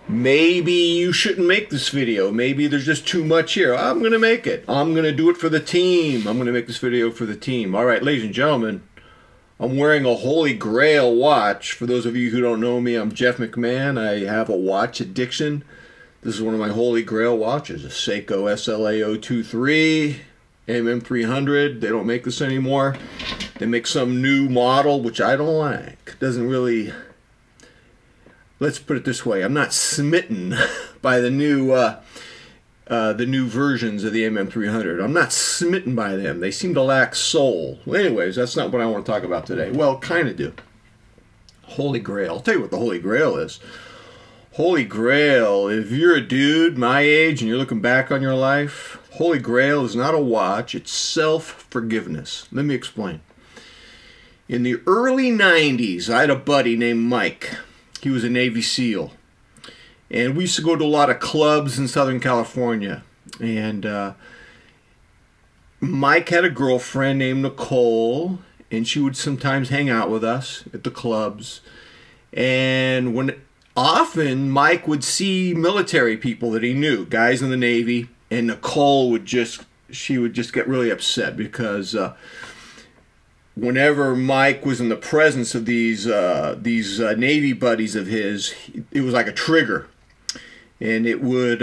maybe you shouldn't make this video. Maybe there's just too much here. I'm going to make it. I'm going to do it for the team. I'm going to make this video for the team. All right, ladies and gentlemen, I'm wearing a Holy Grail watch. For those of you who don't know me, I'm Jeff McMahon. I have a watch addiction. This is one of my Holy Grail watches, a Seiko SLA023 MM300. They don't make this anymore. They make some new model, which I don't like. Doesn't really... Let's put it this way: I'm not smitten by the new versions of the MM300. I'm not smitten by them. They seem to lack soul. Well, anyways, that's not what I want to talk about today. Well, kind of do. Holy Grail. I'll tell you what the Holy Grail is. Holy Grail, if you're a dude my age and you're looking back on your life, Holy Grail is not a watch. It's self-forgiveness. Let me explain. In the early 90s, I had a buddy named Mike. He was a Navy SEAL. And we used to go to a lot of clubs in Southern California. And Mike had a girlfriend named Nicole, and she would sometimes hang out with us at the clubs. And often Mike would see military people that he knew, guys in the Navy, and Nicole would just get really upset because whenever Mike was in the presence of these Navy buddies of his, it was like a trigger. And it would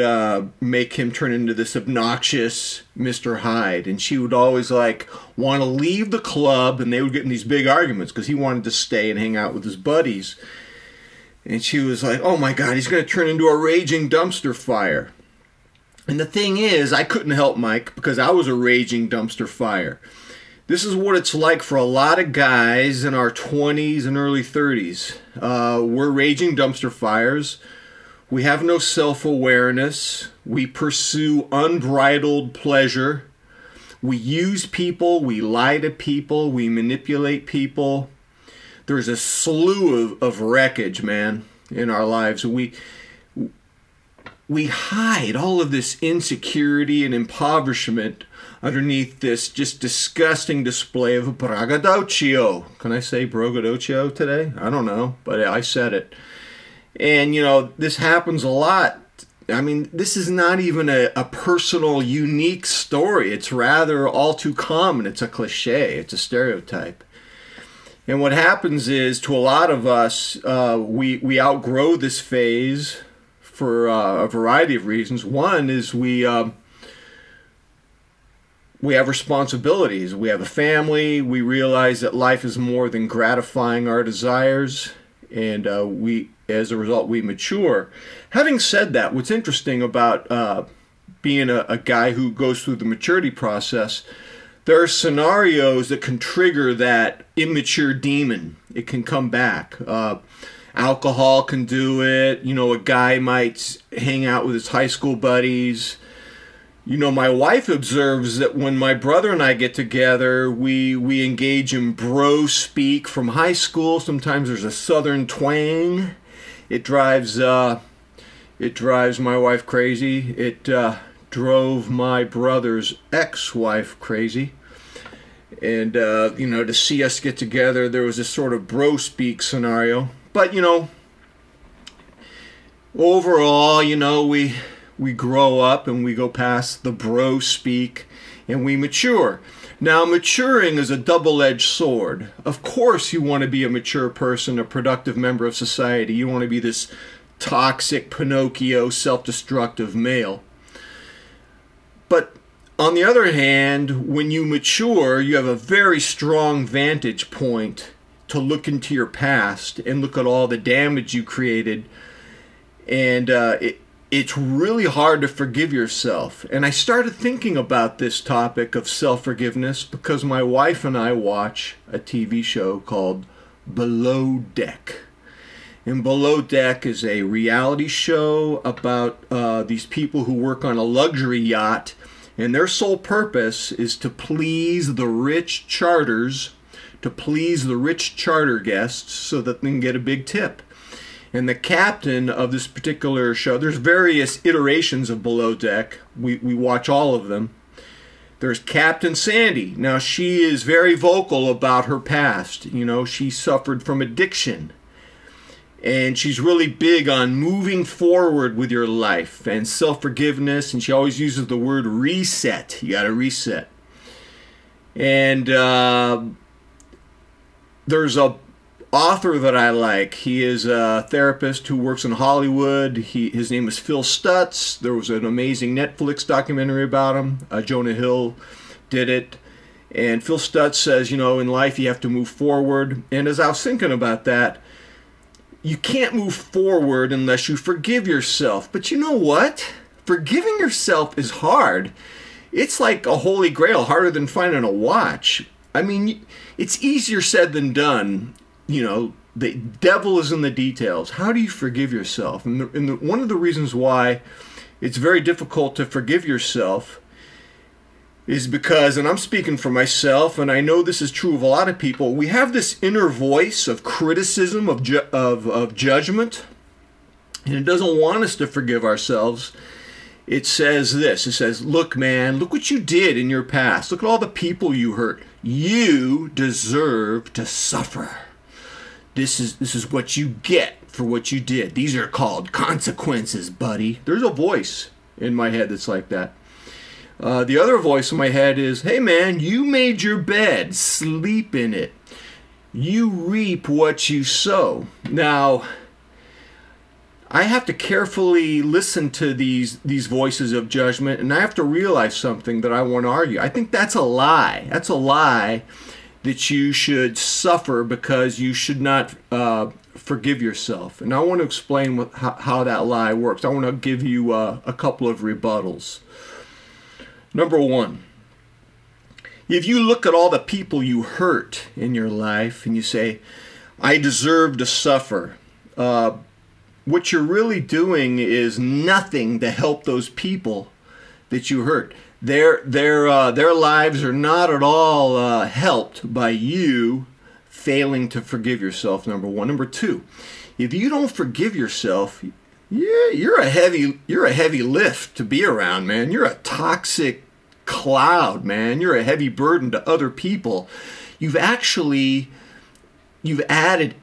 make him turn into this obnoxious Mr. Hyde. And she would always like want to leave the club, and they would get in these big arguments because he wanted to stay and hang out with his buddies. And she was like, oh my God, he's going to turn into a raging dumpster fire. And the thing is, I couldn't help Mike because I was a raging dumpster fire. This is what it's like for a lot of guys in our 20s and early 30s. We're raging dumpster fires. We have no self-awareness. We pursue unbridled pleasure. We use people. We lie to people. We manipulate people. There's a slew of wreckage, man, in our lives. We hide all of this insecurity and impoverishment underneath this just disgusting display of braggadocio. Can I say braggadocio today? I don't know, but I said it. And, you know, this happens a lot. I mean, this is not even a personal, unique story. It's rather all too common. It's a cliche. It's a stereotype. And what happens is, to a lot of us, we outgrow this phase for a variety of reasons. One is we have responsibilities. We have a family. We realize that life is more than gratifying our desires, and as a result, we mature. Having said that, what's interesting about being a guy who goes through the maturity process, there are scenarios that can trigger that immature demon. It can come back. Alcohol can do it. You know, a guy might hang out with his high school buddies. You know, my wife observes that when my brother and I get together, we engage in bro speak from high school. Sometimes there's a southern twang. It drives my wife crazy. It drove my brother's ex-wife crazy. And, you know, to see us get together, there was this sort of bro speak scenario. But, you know, overall, you know, we grow up and we go past the bro speak and we mature. Now, maturing is a double-edged sword. Of course you want to be a mature person, a productive member of society. You want to be this toxic, Pinocchio, self-destructive male. But on the other hand, when you mature, you have a very strong vantage point to look into your past and look at all the damage you created. And it's really hard to forgive yourself. And I started thinking about this topic of self-forgiveness because my wife and I watch a TV show called Below Deck. And Below Deck is a reality show about these people who work on a luxury yacht, and their sole purpose is to please the rich charters, to please the rich charter guests so that they can get a big tip. And the captain of this particular show, there's various iterations of Below Deck. We watch all of them. There's Captain Sandy. Now, she is very vocal about her past. You know, she suffered from addiction. And she's really big on moving forward with your life and self-forgiveness. And she always uses the word reset. You got to reset. And there's a author that I like. He is a therapist who works in Hollywood. His name is Phil Stutz. There was an amazing Netflix documentary about him. Jonah Hill did it. And Phil Stutz says, you know, in life you have to move forward. And as I was thinking about that, you can't move forward unless you forgive yourself. But you know what? Forgiving yourself is hard. It's like a holy grail, harder than finding a watch. I mean, it's easier said than done. You know, the devil is in the details. How do you forgive yourself? And one of the reasons why it's very difficult to forgive yourself is because, and I'm speaking for myself, and I know this is true of a lot of people, we have this inner voice of criticism, of judgment, and it doesn't want us to forgive ourselves. It says this, it says, look man, look what you did in your past. Look at all the people you hurt. You deserve to suffer. This is what you get for what you did. These are called consequences, buddy. There's a voice in my head that's like that. The other voice in my head is, hey man, you made your bed, sleep in it. You reap what you sow. Now, I have to carefully listen to these voices of judgment, and I have to realize something that I want to argue. I think that's a lie. That's a lie that you should suffer because you should not forgive yourself. And I want to explain how that lie works. I want to give you a couple of rebuttals. Number one, if you look at all the people you hurt in your life and you say, I deserve to suffer, what you're really doing is nothing to help those people that you hurt. Their lives are not at all helped by you failing to forgive yourself, number one. Number two, if you don't forgive yourself, you're a heavy lift to be around, man. You're a toxic cloud, man. You're a heavy burden to other people. You've added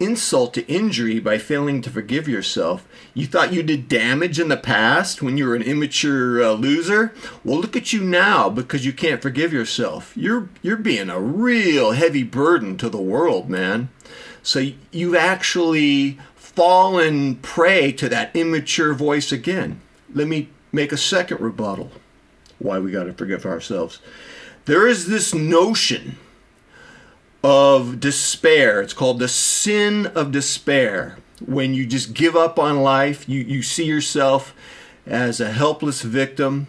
insult to injury by failing to forgive yourself. You thought you did damage in the past when you were an immature loser? Well, look at you now because you can't forgive yourself. You're being a real heavy burden to the world, man. So you've actually fallen prey to that immature voice again. Let me make a second rebuttal. Why we got to forgive ourselves. There is this notion of despair. It's called the sin of despair. When you just give up on life, you see yourself as a helpless victim.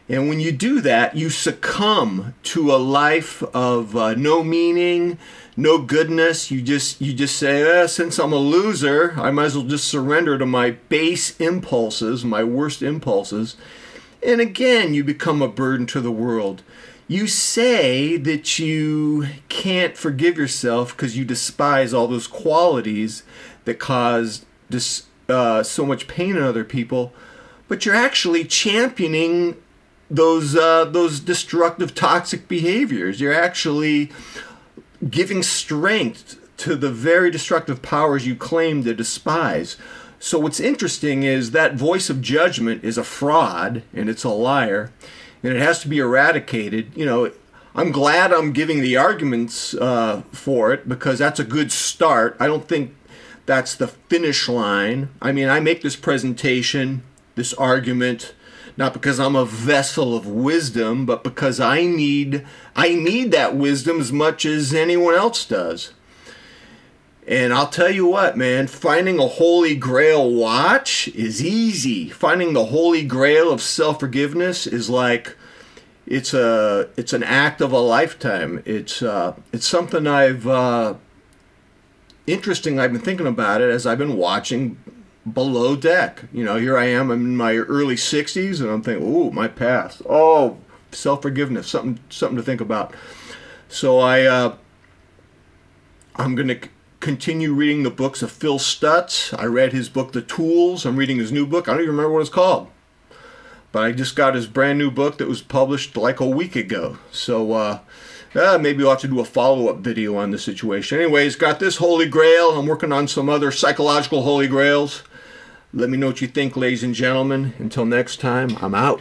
And when you do that, you succumb to a life of no meaning, no goodness. You just say, since I'm a loser, I might as well just surrender to my base impulses, my worst impulses. And again, you become a burden to the world. You say that you can't forgive yourself because you despise all those qualities that cause so much pain in other people, but you're actually championing those destructive, toxic behaviors. You're actually giving strength to the very destructive powers you claim to despise. So what's interesting is that voice of judgment is a fraud, and it's a liar, and it has to be eradicated. You know, I'm glad I'm giving the arguments for it because that's a good start. I don't think that's the finish line. I mean, I make this presentation, this argument, not because I'm a vessel of wisdom, but because I need that wisdom as much as anyone else does. And I'll tell you what, man, finding a holy grail watch is easy. Finding the holy grail of self-forgiveness is like, it's an act of a lifetime. It's something interesting. I've been thinking about it as I've been watching Below Deck. You know, here I am, I'm in my early 60s, and I'm thinking, ooh, my past. Oh, self-forgiveness, something to think about. So I'm going to continue reading the books of Phil Stutz. I read his book, The Tools. I'm reading his new book. I don't even remember what it's called. But I just got his brand new book that was published like a week ago. So Maybe we'll have to do a follow-up video on the situation. Anyways, got this Holy Grail. I'm working on some other psychological Holy Grails. Let me know what you think, ladies and gentlemen. Until next time, I'm out.